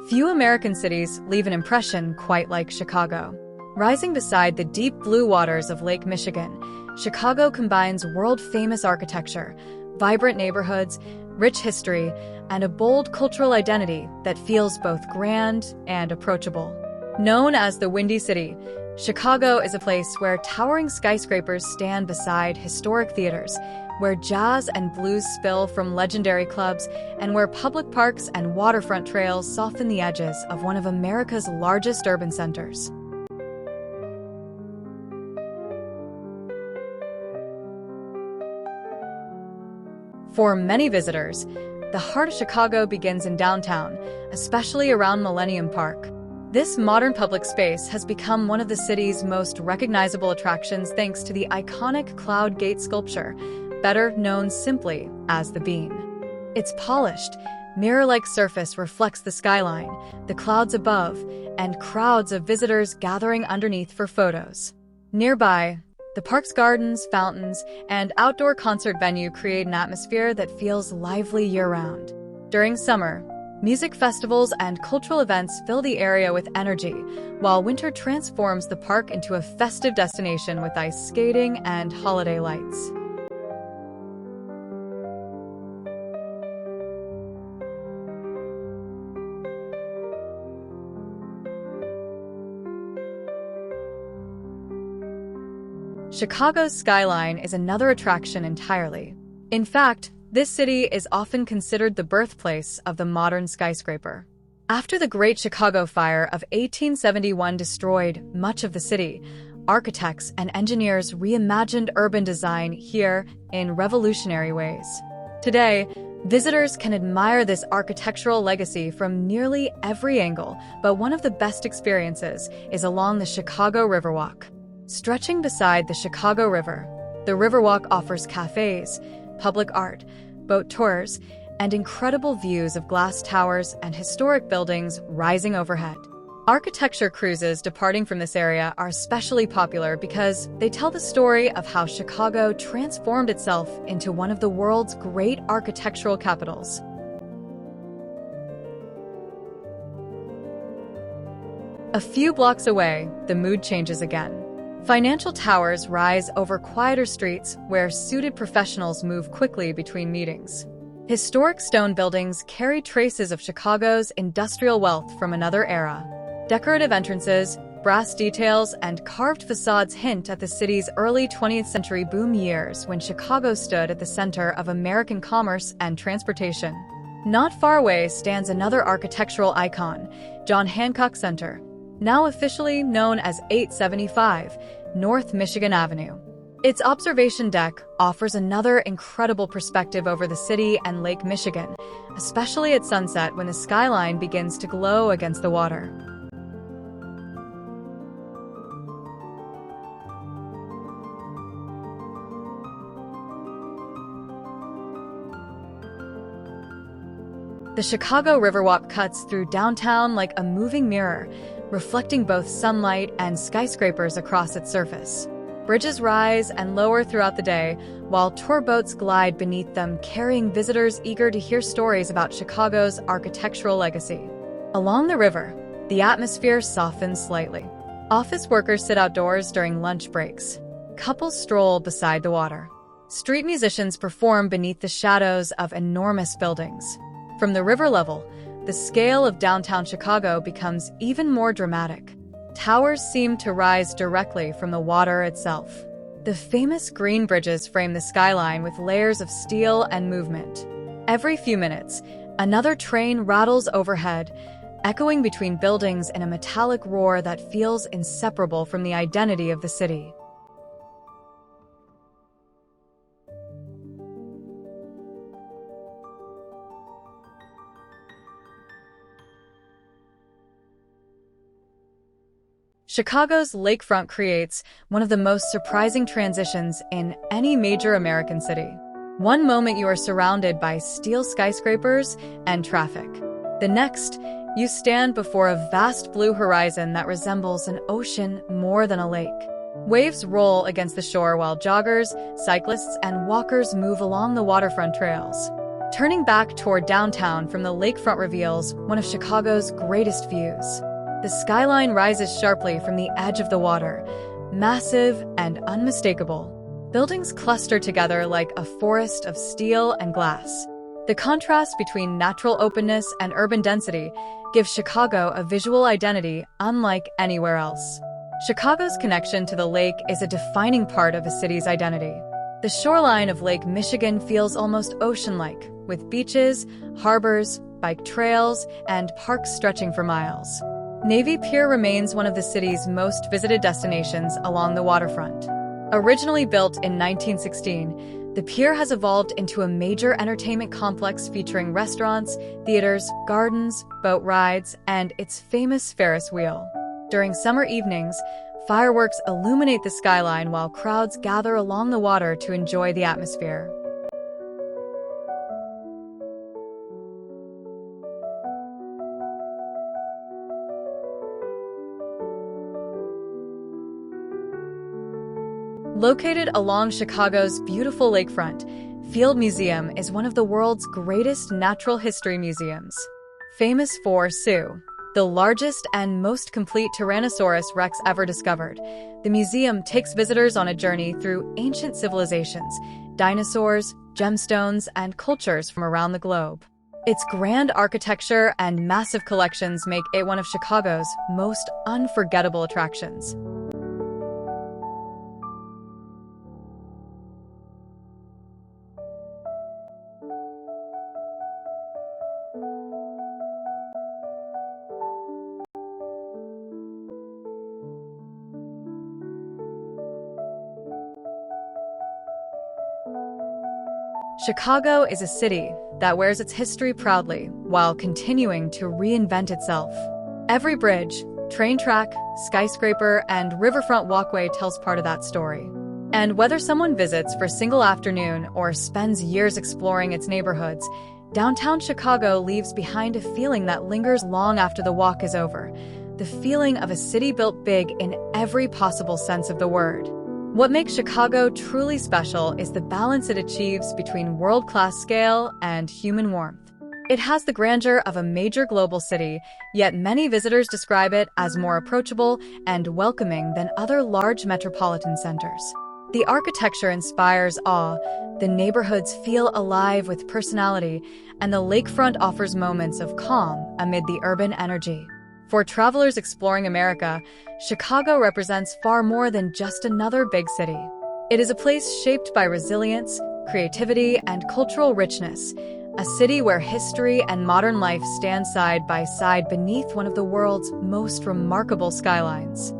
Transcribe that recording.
Few American cities leave an impression quite like Chicago. Rising beside the deep blue waters of Lake Michigan, Chicago combines world-famous architecture, vibrant neighborhoods, rich history, and a bold cultural identity that feels both grand and approachable. Known as the Windy City, Chicago is a place where towering skyscrapers stand beside historic theaters, where jazz and blues spill from legendary clubs, and where public parks and waterfront trails soften the edges of one of America's largest urban centers. For many visitors, the heart of Chicago begins in downtown, especially around Millennium Park. This modern public space has become one of the city's most recognizable attractions thanks to the iconic Cloud Gate sculpture, better known simply as the Bean. Its polished, mirror-like surface reflects the skyline, the clouds above, and crowds of visitors gathering underneath for photos. Nearby, the park's gardens, fountains, and outdoor concert venue create an atmosphere that feels lively year-round. During summer, music festivals and cultural events fill the area with energy, while winter transforms the park into a festive destination with ice skating and holiday lights. Chicago's skyline is another attraction entirely. In fact, this city is often considered the birthplace of the modern skyscraper. After the Great Chicago Fire of 1871 destroyed much of the city, architects and engineers reimagined urban design here in revolutionary ways. Today, visitors can admire this architectural legacy from nearly every angle, but one of the best experiences is along the Chicago Riverwalk. Stretching beside the Chicago River, the Riverwalk offers cafes, public art, boat tours, and incredible views of glass towers and historic buildings rising overhead. Architecture cruises departing from this area are especially popular because they tell the story of how Chicago transformed itself into one of the world's great architectural capitals. A few blocks away, the mood changes again. Financial towers rise over quieter streets where suited professionals move quickly between meetings. Historic stone buildings carry traces of Chicago's industrial wealth from another era. Decorative entrances, brass details, and carved facades hint at the city's early 20th century boom years when Chicago stood at the center of American commerce and transportation. Not far away stands another architectural icon, John Hancock Center, now officially known as 875 North Michigan Avenue. Its observation deck offers another incredible perspective over the city and Lake Michigan, especially at sunset when the skyline begins to glow against the water. The Chicago Riverwalk cuts through downtown like a moving mirror, reflecting both sunlight and skyscrapers across its surface. Bridges rise and lower throughout the day, while tour boats glide beneath them, carrying visitors eager to hear stories about Chicago's architectural legacy. Along the river, the atmosphere softens slightly. Office workers sit outdoors during lunch breaks. Couples stroll beside the water. Street musicians perform beneath the shadows of enormous buildings. From the river level, the scale of downtown Chicago becomes even more dramatic. Towers seem to rise directly from the water itself. The famous green bridges frame the skyline with layers of steel and movement. Every few minutes, another train rattles overhead, echoing between buildings in a metallic roar that feels inseparable from the identity of the city. Chicago's Lakefront creates one of the most surprising transitions in any major American city. One moment you are surrounded by steel skyscrapers and traffic. The next, you stand before a vast blue horizon that resembles an ocean more than a lake. Waves roll against the shore while joggers, cyclists, and walkers move along the waterfront trails. Turning back toward downtown from the lakefront reveals one of Chicago's greatest views. The skyline rises sharply from the edge of the water, massive and unmistakable. Buildings cluster together like a forest of steel and glass. The contrast between natural openness and urban density gives Chicago a visual identity unlike anywhere else. Chicago's connection to the lake is a defining part of a city's identity. The shoreline of Lake Michigan feels almost ocean-like, with beaches, harbors, bike trails, and parks stretching for miles. Navy Pier remains one of the city's most visited destinations along the waterfront. Originally built in 1916, the pier has evolved into a major entertainment complex featuring restaurants, theaters, gardens, boat rides, and its famous Ferris wheel. During summer evenings, fireworks illuminate the skyline while crowds gather along the water to enjoy the atmosphere. Located along Chicago's beautiful lakefront, Field Museum is one of the world's greatest natural history museums. Famous for Sue, the largest and most complete Tyrannosaurus Rex ever discovered, the museum takes visitors on a journey through ancient civilizations, dinosaurs, gemstones, and cultures from around the globe. Its grand architecture and massive collections make it one of Chicago's most unforgettable attractions. Chicago is a city that wears its history proudly while continuing to reinvent itself. Every bridge, train track, skyscraper, and riverfront walkway tells part of that story. And whether someone visits for a single afternoon or spends years exploring its neighborhoods, downtown Chicago leaves behind a feeling that lingers long after the walk is over, the feeling of a city built big in every possible sense of the word. What makes Chicago truly special is the balance it achieves between world-class scale and human warmth. It has the grandeur of a major global city, yet many visitors describe it as more approachable and welcoming than other large metropolitan centers. The architecture inspires awe, the neighborhoods feel alive with personality, and the lakefront offers moments of calm amid the urban energy. For travelers exploring America, Chicago represents far more than just another big city. It is a place shaped by resilience, creativity, and cultural richness, a city where history and modern life stand side by side beneath one of the world's most remarkable skylines.